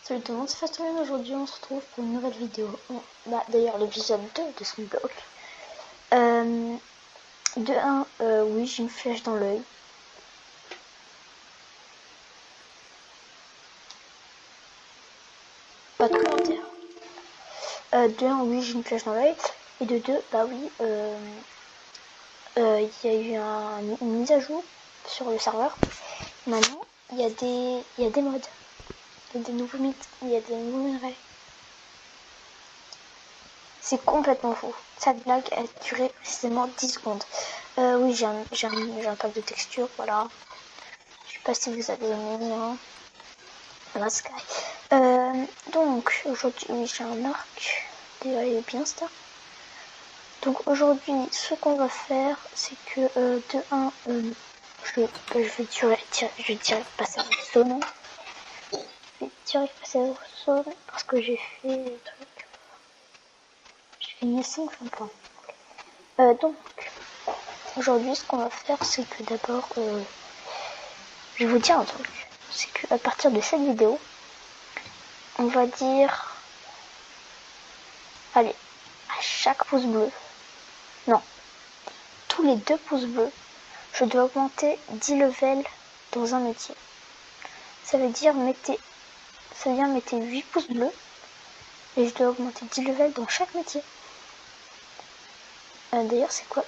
Salut tout le monde, c'est Fastomen. Aujourd'hui on se retrouve pour une nouvelle vidéo. D'ailleurs l'épisode 2 de Sunblock. De 1, oui j'ai une flèche dans l'œil. Pas de commentaire. De 1, oui j'ai une flèche dans l'œil. Et de 2, bah oui, il y a eu une mise à jour sur le serveur. Maintenant, il y a des mods. Il y a des nouveaux minerais. C'est complètement faux. Cette blague a duré précisément 10 secondes. Oui, j'ai un pack de texture, voilà. Je sais pas si vous avez aimé, hein. La Sky. Donc, aujourd'hui, oui, j'ai un arc. Déjà, il est bien, ça. Donc, aujourd'hui, ce qu'on va faire, c'est que, de 1, je vais direct passer à la zone. Je vais direct passer à la zone parce que j'ai fait des trucs. J'ai gagné 5 points. Donc, aujourd'hui, ce qu'on va faire, c'est que d'abord, je vais vous dire un truc. C'est qu'à partir de cette vidéo, on va dire, allez, à chaque pouce bleu, non, tous les 2 pouces bleus, je dois augmenter 10 levels dans un métier. Ça veut dire mettez 8 pouces bleus et je dois augmenter 10 levels dans chaque métier. D'ailleurs, c'est quoi ?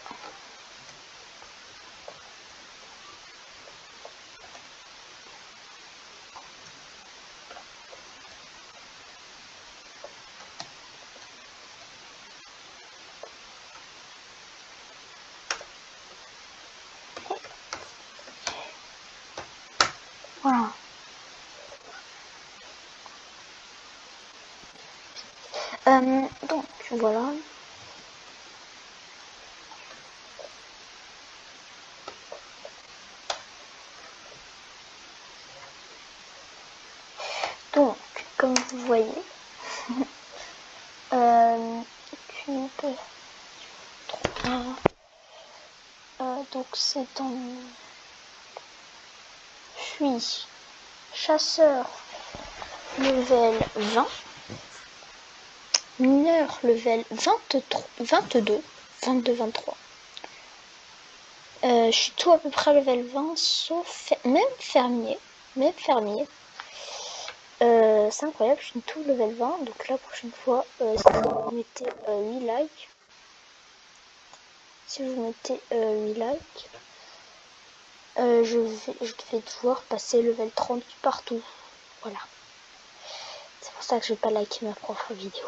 Voilà. Donc, voilà. Donc, comme vous voyez, donc c'est en... Je suis chasseur level 20, mineur level 22, 23. Je suis tout à peu près level 20, sauf même fermier. C'est incroyable, je suis tout level 20. Donc la prochaine fois, si vous mettez 8 likes, je vais devoir passer level 30 partout. Voilà. C'est pour ça que je vais pas liker ma propre vidéo.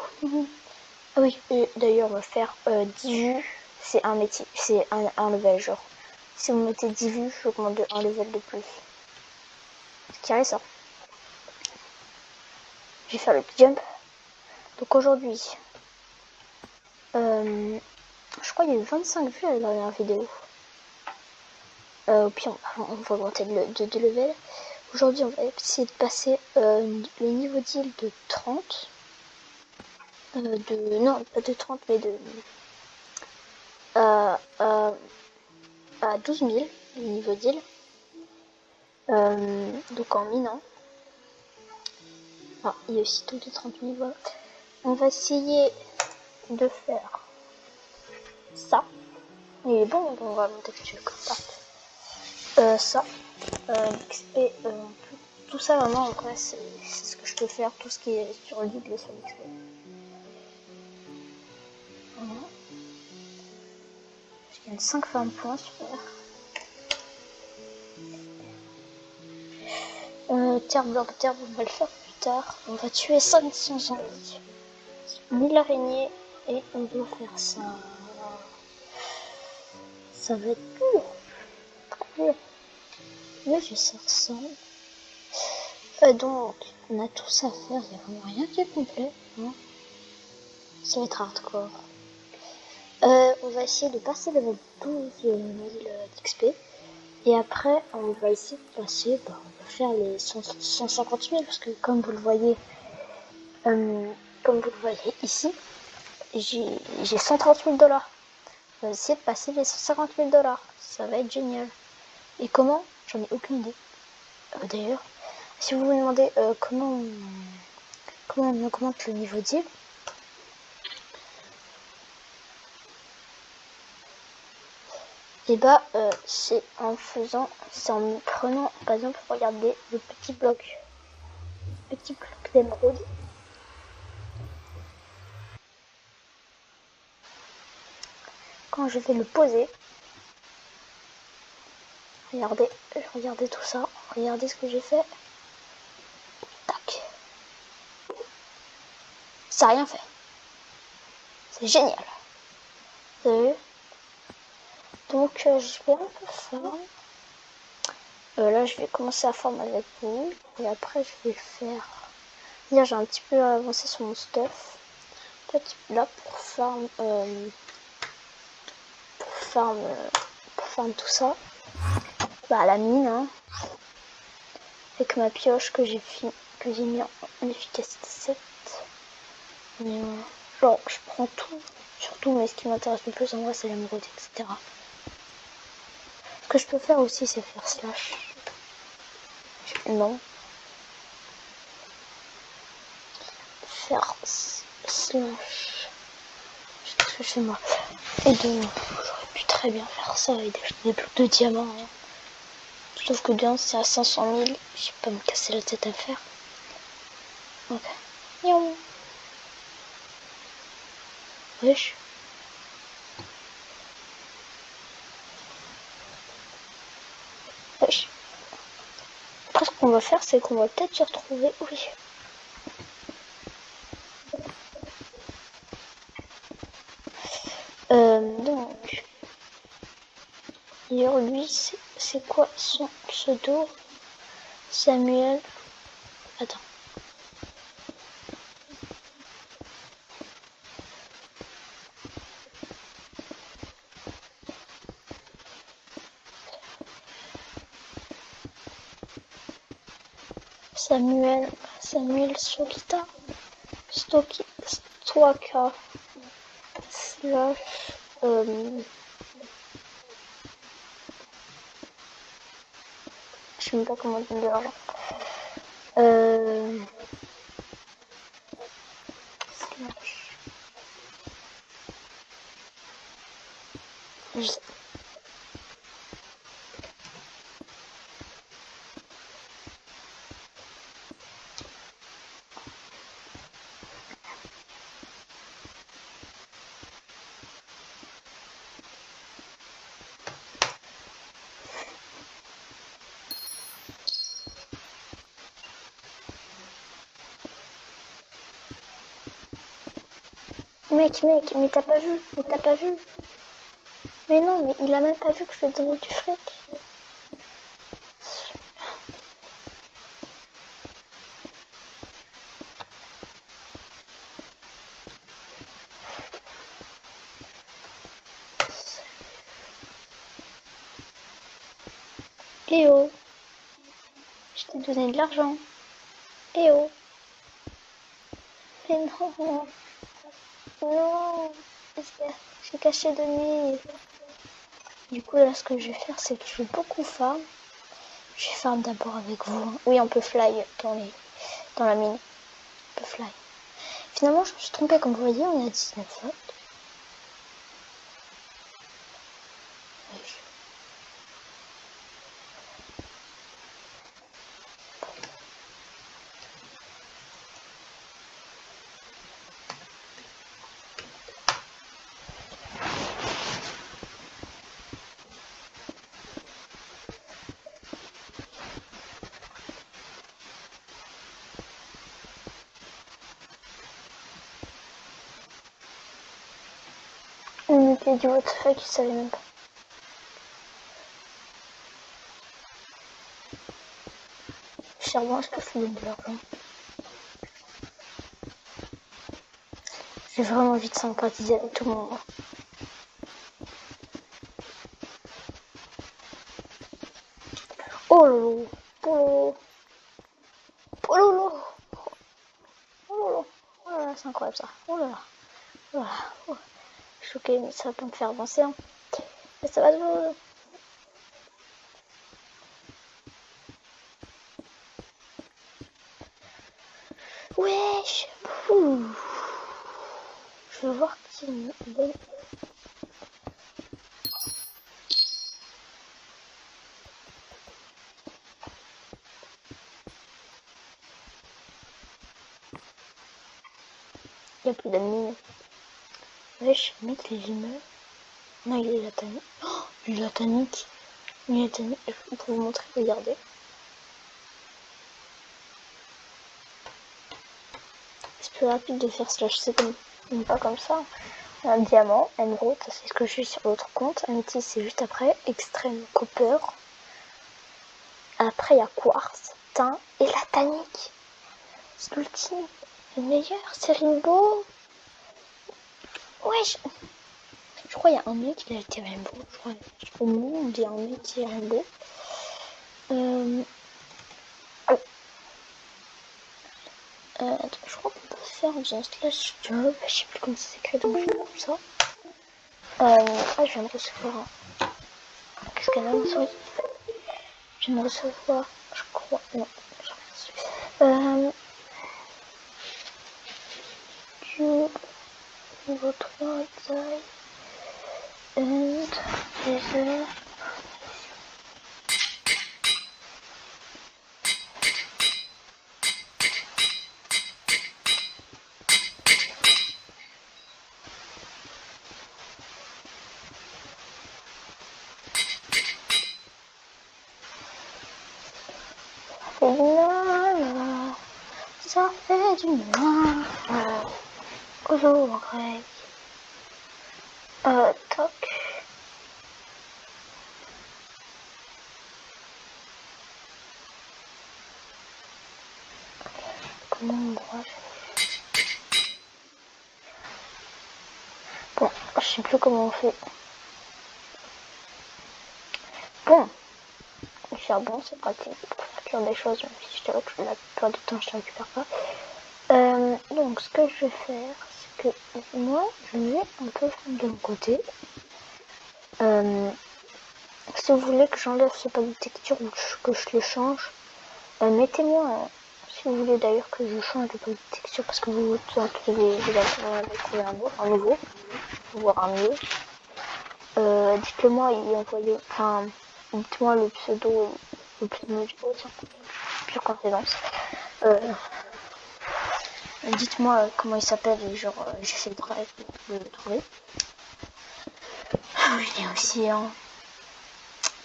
Ah oui, et d'ailleurs, on va faire 10 vues. C'est un métier, c'est un level genre. Si vous mettez 10 vues, j'augmente de 1 level de plus. C'est carré ça. Je vais faire le jump. Donc aujourd'hui, je crois qu'il y a eu 25 vues à la dernière vidéo. Au pire, on va augmenter de level. Aujourd'hui, on va essayer de passer le niveau d'île de 30. Non, pas de 30, mais à 12 000, le niveau d'île. Donc en minant. Ah, il y a aussi tout de 30 000, voilà. On va essayer de faire ça. Il est bon, on va monter que tu veux comme ça. Ça. XP, tout ça vraiment, en vrai, c'est ce que je peux faire. Tout ce qui est sur l'île et sur l'XP. Voilà. Je gagne 5 femmes points, super. Terre blanc, on va le faire plus tard. On va tuer 500 zombies. 1000 araignées et on doit faire ça. Ça va être dur. Dur. Mais je sors ça. Donc, on a tout ça à faire. Il n'y a vraiment rien qui est complet. Hein. Ça va être hardcore. On va essayer de passer level 12 000 d'XP. Et après, on va essayer de passer, on va faire les 150 000 parce que comme vous le voyez ici, j'ai 130 000 $. On va essayer de passer les 150 000 $. Ça va être génial. Et comment ? J'en ai aucune idée. D'ailleurs, si vous vous demandez comment Comment on augmente le niveau d'île? Et bah, c'est en prenant, par exemple, regardez le petit bloc d'émeraude. Quand je vais le poser, regardez tout ça, regardez ce que j'ai fait. Tac. Ça n'a rien fait. C'est génial. Vous avez vu? Donc, je vais un peu farm. Là, je vais commencer à farm avec vous. Et après, je vais faire... Hier, j'ai un petit peu avancé sur mon stuff. En fait, là, pour farm tout ça, bah, à la mine, hein, avec ma pioche que j'ai mis en efficacité 7. Mais genre, je prends tout, surtout, mais ce qui m'intéresse le plus en vrai, c'est l'émeraude, etc. Ce que je peux faire aussi, c'est faire slash. Non. Faire slash. Qu'est-ce que je fais moi? Et j'aurais pu très bien faire ça et d'acheter des blocs de diamants. Hein. Sauf que bien, c'est à 500 000. Je vais pas me casser la tête à faire. Ok. Miaou. Wesh. Wesh. Après, ce qu'on va faire, c'est qu'on va peut-être se retrouver. Oui. Donc. D'ailleurs, lui, c'est quoi son pseudo? Samuel. Attends. Samuel Solita. Stoaka. Slash. Je sais même pas comment dire l'argent. Slash. Mec, mais t'as pas vu, Mais non, mais il a même pas vu que je lui ai donné du fric. Eh oh, je t'ai donné de l'argent. Eh oh. Mais non, non, j'ai caché de nuit. Du coup, là, ce que je vais faire, c'est que je vais beaucoup farm. Je vais farm d'abord avec vous. Oui, on peut fly dans la mine. On peut fly. Finalement, je me suis trompée. Comme vous voyez, on est à 19 votes. On était du what the fuck, il savait même pas. Charbon, est-ce que je lui donne de l'argent? J'ai vraiment envie de sympathiser avec tout le monde. Oh lolo, oh lolo, oh lolo, oh là là, c'est incroyable ça. Oh là là, oh là là, oh. Choqué, mais ça va pas me faire avancer. Hein. Mais ça va de... Wesh. Ouh. Je veux voir qui me donne. Il n'y a plus d'amis. Wesh, mec, les immeubles. Non, il est latanique. Oh, il est latanique. Il est latanique. Pour vous montrer, regardez. C'est plus rapide de faire slash c'est comme pas comme ça. Un diamant, émeraude, ça c'est ce que j'ai sur l'autre compte. Améthyste c'est juste après. Extrême copper. Après il y a quartz, tin et latanique. C'est l'ultime. Le meilleur, c'est Rainbow. Ouais, je crois qu'il y a un mec qui a été Rainbow. Je crois au moins on dit un mec qui est Rainbow. Je crois qu'on peut faire en faisant slash job. Je sais plus comment ça s'écrit donc je fais comme ça. Je viens de recevoir qu'est-ce qu'elle a ma souris? Je viens de recevoir, je crois, non, j'ai rien reçu. Du votre taille and laser. Ça fait du mal aux oreilles. Toc. Comment on broche? Bon, je sais plus comment on fait. Bon, le charbon c'est pratique pour faire des choses, même si je t'avoue que la plupart du temps je ne récupère pas. Donc ce que je vais faire, c'est que moi je vais un peu de mon côté. Si vous voulez que j'enlève ce pas de texture ou que je le change, mettez-moi, si vous voulez d'ailleurs que je change de pas de texture parce que vous allez trouver un nouveau, voire un mieux. Dites-le moi et envoyez, enfin, dites-moi le pseudo du tiens, pure confidence. Dites-moi comment il s'appelle et genre j'essaie de le trouver. Je dis aussi, hein,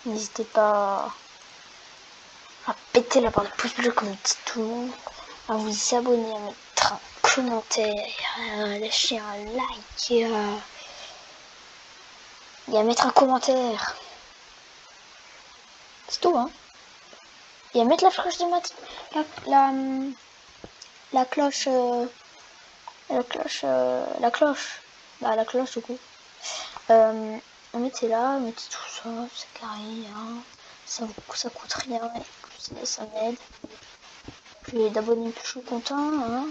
n'hésitez pas à péter la barre de pouce bleu comme dit tout le monde, à vous abonner, à mettre un commentaire, à lâcher un like et à mettre un commentaire. C'est tout, hein. Et à mettre la cloche de matin, la cloche, la cloche du coup. Mettez là, mettez tout ça, c'est carré, hein. Ça coûte rien, ça m'aide. Puis d'abonnés, je suis content, hein.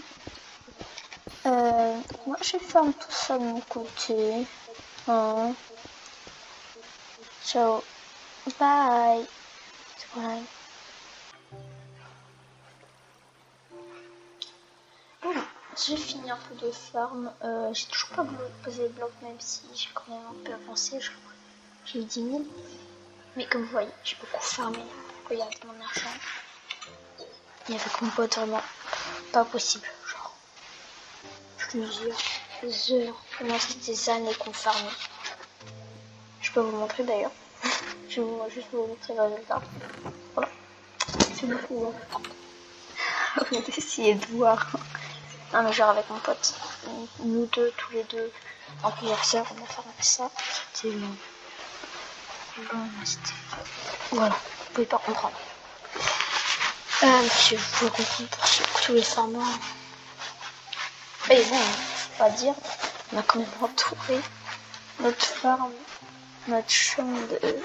Moi je ferme tout ça de mon côté. Hein. Ciao. Bye. C'est quoi là? Voilà, j'ai fini un peu de farm. J'ai toujours pas posé le bloc, même si j'ai quand même un peu avancé. J'ai eu 10 000. Mais comme vous voyez, j'ai beaucoup farmé. Regardez mon argent. Et avec mon pote, vraiment pas possible. Genre, plusieurs heures. Vraiment, c'était des années qu'on farmait. Je peux vous montrer d'ailleurs. Je vais juste vous montrer le résultat. Voilà. C'est beaucoup. Hein. On va essayer de voir. Non, mais genre avec mon pote. Nous deux, tous les deux, en plusieurs heures, on a farmé ça. C'était long. Voilà, vous pouvez pas comprendre. Je vous comprends pour tous les farmers. Et bon, on va dire, on a quand même entouré notre farm, notre champ de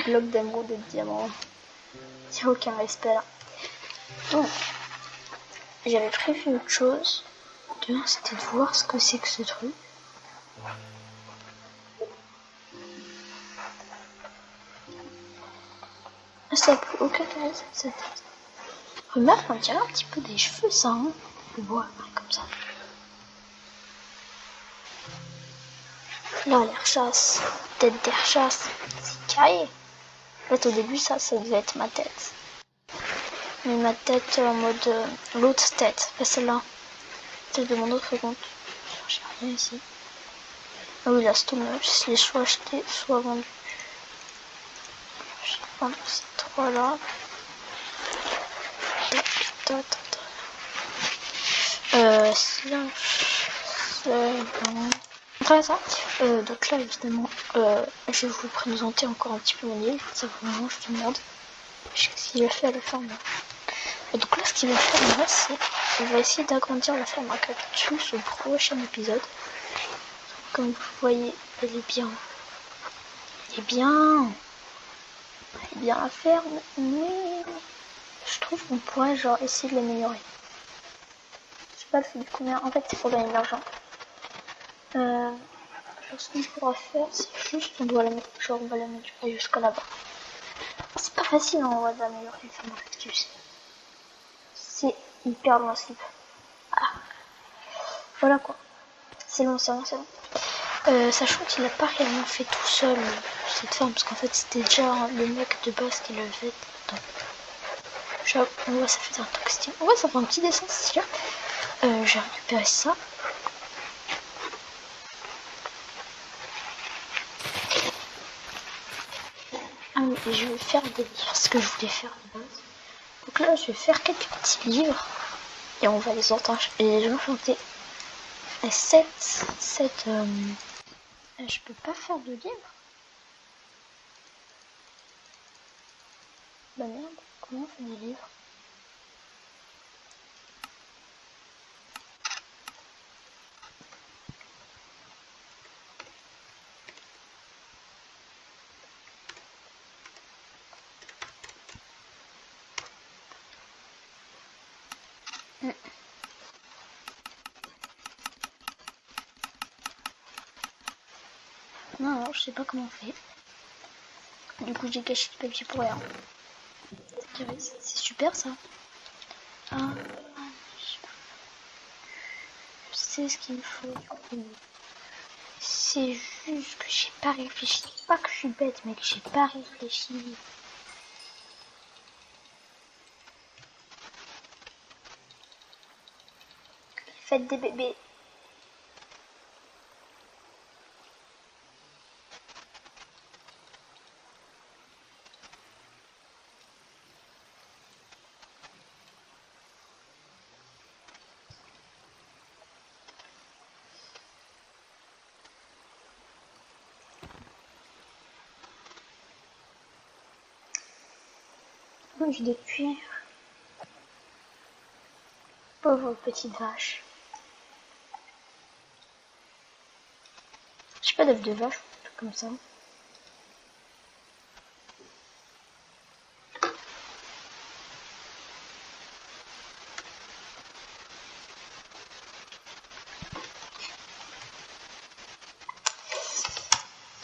blocs d'émeraude et de diamants. Il n'y a aucun respect là. Donc, j'avais prévu autre chose. Demain, c'était de voir ce que c'est que ce truc. Ça n'a plus aucun intérêt cette tête. Remarque, on dirait un petit peu des cheveux ça, hein. le bois, comme ça. Là, les rechasses, tête des rechasses, c'est carré. En fait, au début, ça devait être ma tête. Mais ma tête en mode l'autre tête, pas celle-là. Celle de mon autre compte. J'ai rien ici. Ah oui, là, c'est je l'ai soit acheté, soit vendu. Je vais prendre ces trois-là. Sinon, après ça, donc là évidemment, je vais vous présenter encore un petit peu mon île. Ça vraiment, je te demande. Je sais ce qu'il va faire à la ferme. Donc là, ce qu'il va faire là, c'est il va essayer d'agrandir la ferme à cactus au prochain épisode. Comme vous voyez, elle est bien. Elle est bien. Elle est bien la ferme, mais je trouve qu'on pourrait genre essayer de l'améliorer. Je sais pas le fait de combien. En fait, c'est pour gagner de l'argent. Ce qu'on pourra faire, c'est juste qu'on doit la mettre, genre on va la mettre jusqu'à là-bas. C'est pas facile en vrai d'améliorer une ferme à cactus. C'est hyper long à slip. Ah. Voilà quoi. C'est long, c'est long, c'est long. Sachant qu'il a pas réellement fait tout seul cette ferme, parce qu'en fait c'était déjà le mec de base qui l'avait fait. Donc, on voit ça fait un truc stylé. On voit ça fait un petit dessin stylé. J'ai récupéré ça. Ah oui, et je vais faire des livres, ce que je voulais faire de base. Donc là, je vais faire quelques petits livres et on va les enchanter. Et 7, je peux pas faire de livres. Bah merde, comment on fait des livres? Non, je sais pas comment on fait. Du coup, j'ai caché le papier pour rien. C'est super ça. Ah, je sais ce qu'il me faut du coup. C'est juste que j'ai pas réfléchi. Pas que je suis bête, mais que j'ai pas réfléchi. Faites des bébés. Mange de cuir. Pauvre petite vache. J'ai pas d'œuf de vache, comme ça.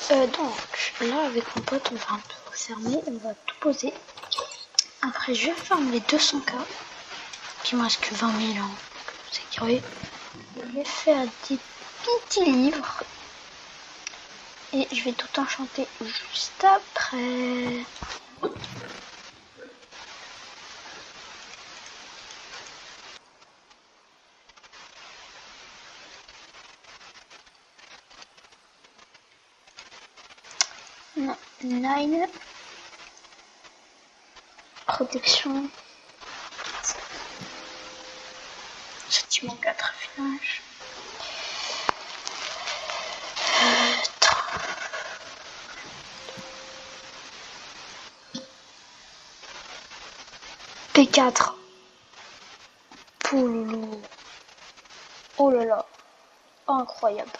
Donc là avec mon pote on va un peu fermer, on va tout poser. Après je ferme les 200K. Puis il me reste que 20 000 ans. C'est curieux. Je vais faire des petits livres. Et je vais tout enchanter juste après. Non, 9. Protection. Châtiment 4 affinage. P4. Pouloulou. Oh là là. Incroyable.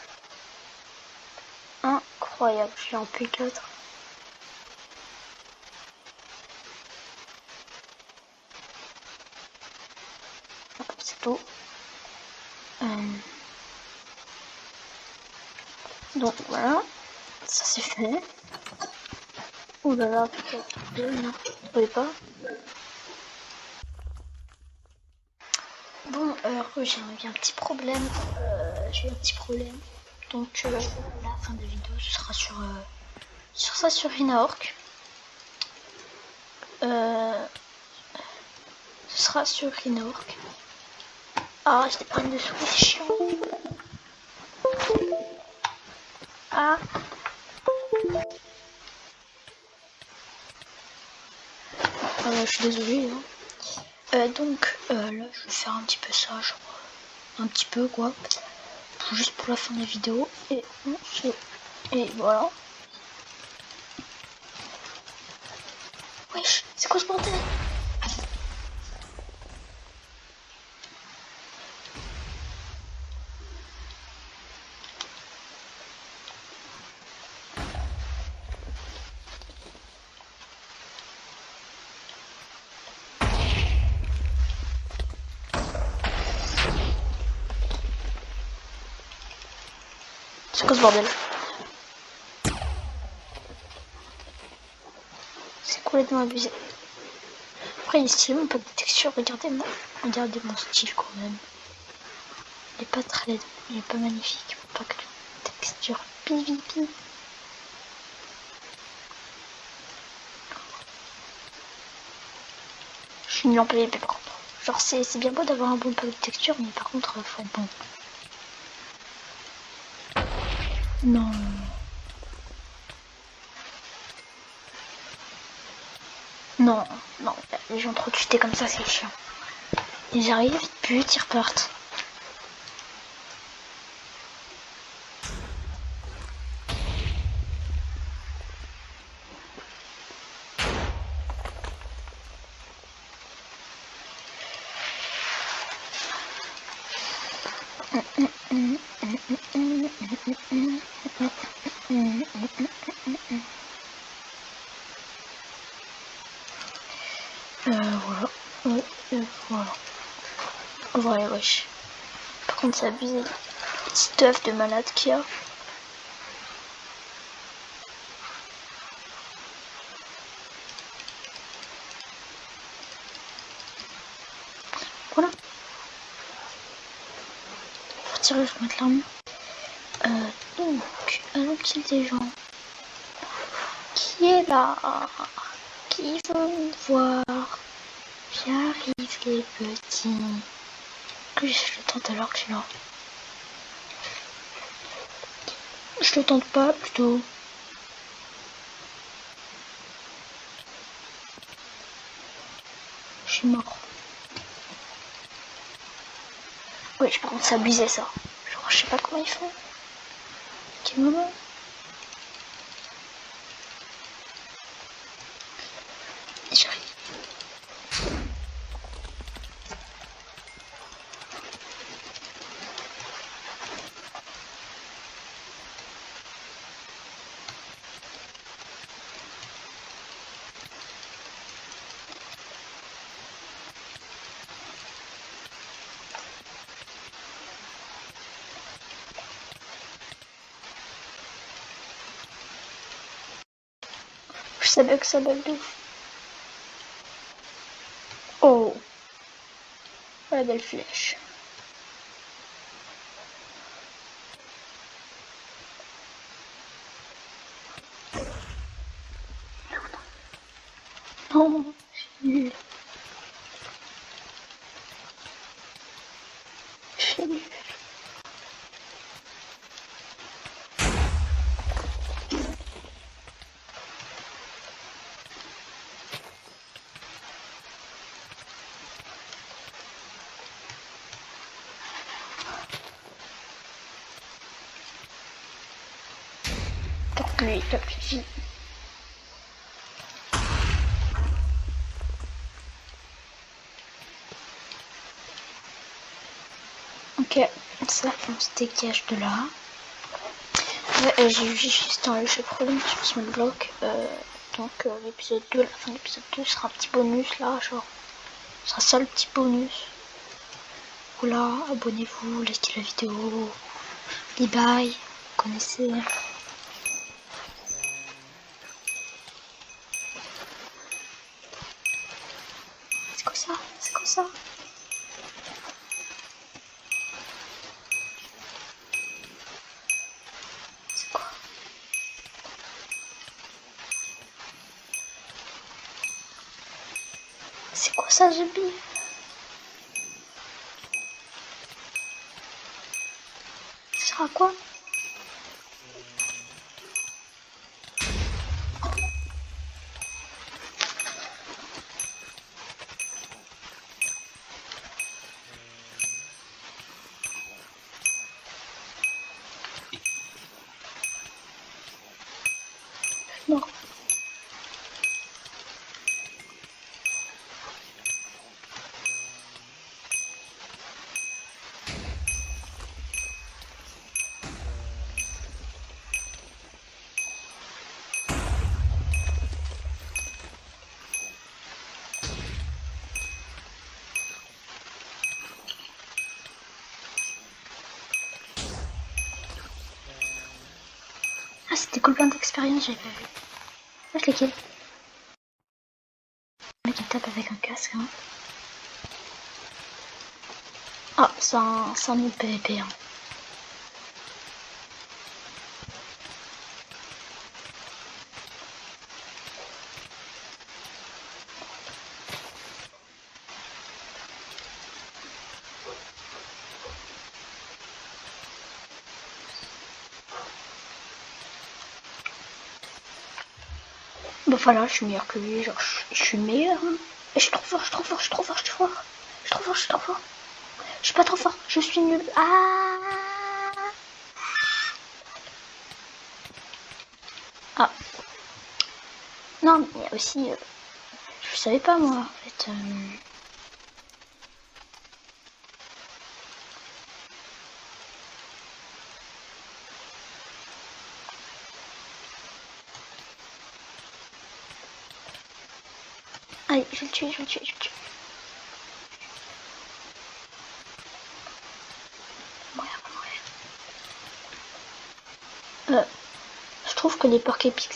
Incroyable. Je suis en P4. C'est tout. Donc voilà. Ça c'est fait. Oh là là, P4. Non, vous pouvez pas. Bon, j'ai un petit problème. J'ai un petit problème. Donc la fin de la vidéo, ce sera sur Inaork. Ce sera sur Inaork. Ah, j'ai des problèmes de souris, c'est chiant. Ah. Je suis désolée. Donc là, je vais faire un petit peu ça, genre un petit peu quoi, juste pour la fin de la vidéo. Et voilà. Wesh, c'est quoi ce bordel? C'est quoi ce bordel? C'est complètement abusé. Après, il est stylé, mon pack de texture. Regardez mon style quand même. Il est pas très, il est pas magnifique. Mon pack de texture PVP. Je suis nul en PVP par contre. Genre, c'est bien beau d'avoir un bon pack de texture, mais par contre, faut être bon. Non. Non, les gens trop cheatés comme ça, c'est chiant. Ils arrivent, ils butent, ils repartent. Voilà. Voilà. Ouais, wesh. Par contre, c'est abusé. Le stuff de malade qu'il y a. Voilà. Pour tirer, je vais mettre l'armure. Donc, allons kill des gens. Qui est là? Qui veut me voir? J'arrive les petits. Que je le tente alors que je suis là. Je le tente pas plutôt. Je suis mort. Oui, par contre, c'est abusé ça. Genre, je sais pas comment ils font. Quel moment? J'arrive. Je savais que ça bug de ouf. Oh. La belle flèche. Non, je suis nulle. Je suis nulle. Donc lui, il a plus de vie. Ok, ça, on se dégage de là. Ouais, j'ai juste un léger problème sur ce bloc. Donc l'épisode 2, la fin de l'épisode 2 sera un petit bonus là, genre. Ce sera ça le petit bonus. Voilà, abonnez-vous, likez la vidéo. Bye bye, vous connaissez. C'est quoi ça? C'est quoi ça? C'est quoi ça, Zubi? Ça sert à quoi? Non. Ah, c'était cool, plein d'expérience, j'avais pas vu. Wesh, lesquels? Le mec il tape avec un casque, hein. Ah, c'est un autre PVP, hein. Bah voilà, je suis meilleur que lui, genre je suis meilleur, hein. Et je suis trop fort, je suis trop fort, je suis trop fort, je suis trop fort. Je suis trop fort, je suis trop fort. Je suis pas trop fort, je suis nul. Ah. Ah. Non, mais il y a aussi... je savais pas moi, en fait. Allez, je vais le tuer, je vais le tuer, je vais le tuer. Mourir, mourir. Je trouve que les perks épiques,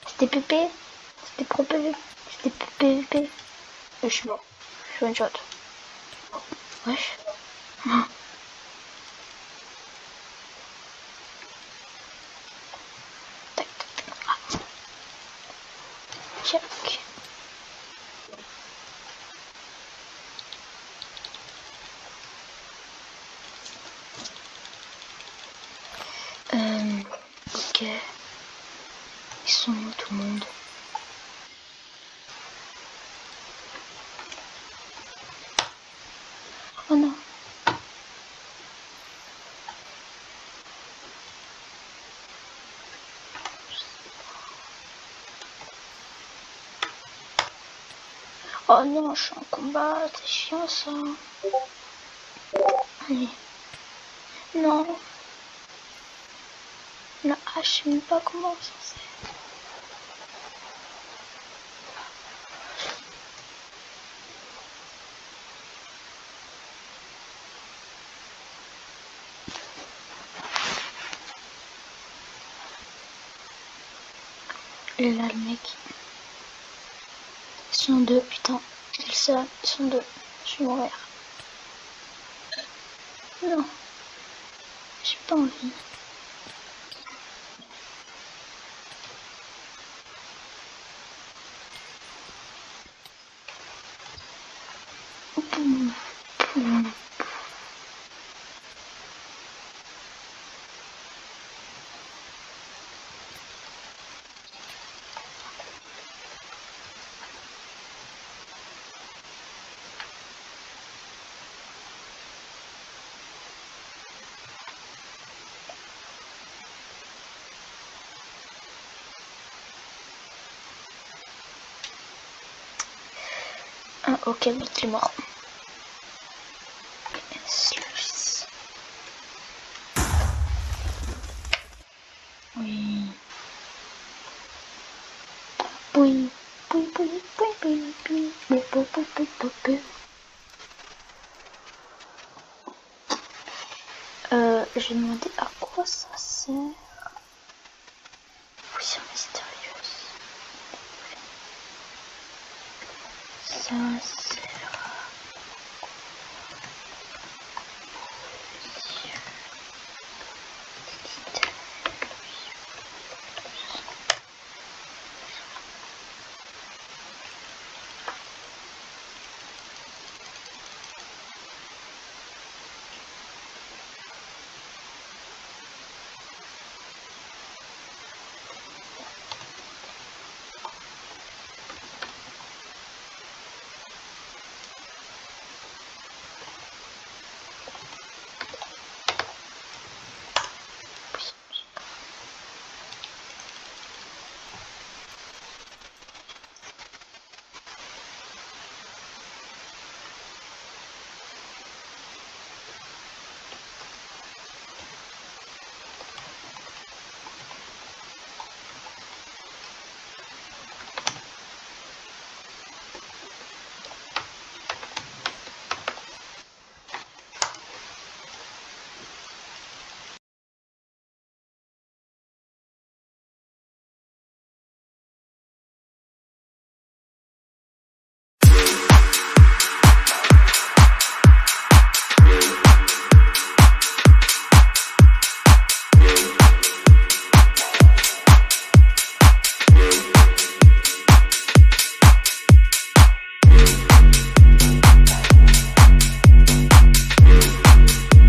c'était PP, c'était pro PV, c'était PVP. Je suis mort, je suis one shot. Wesh. Tac, tac, tac. Ah. Check. Ok. Ils sont où tout le monde? Oh non. Oh non, je suis en combat, c'est chiant ça. Allez. Non. La hache, je sais même pas comment ça c'est. Et là, le mec. Ils sont deux, putain. Ils sont deux. Je vais mourir. Non. J'ai pas envie. Boum, boum. Ah, ok, bon, il est mort. Oui. Oui. Oui, oui, oui, oui, oui, oui, oui, oui, oui, oui, oui. J'ai demandé à quoi ça sert. Oui, c'est mystérieuse. Ça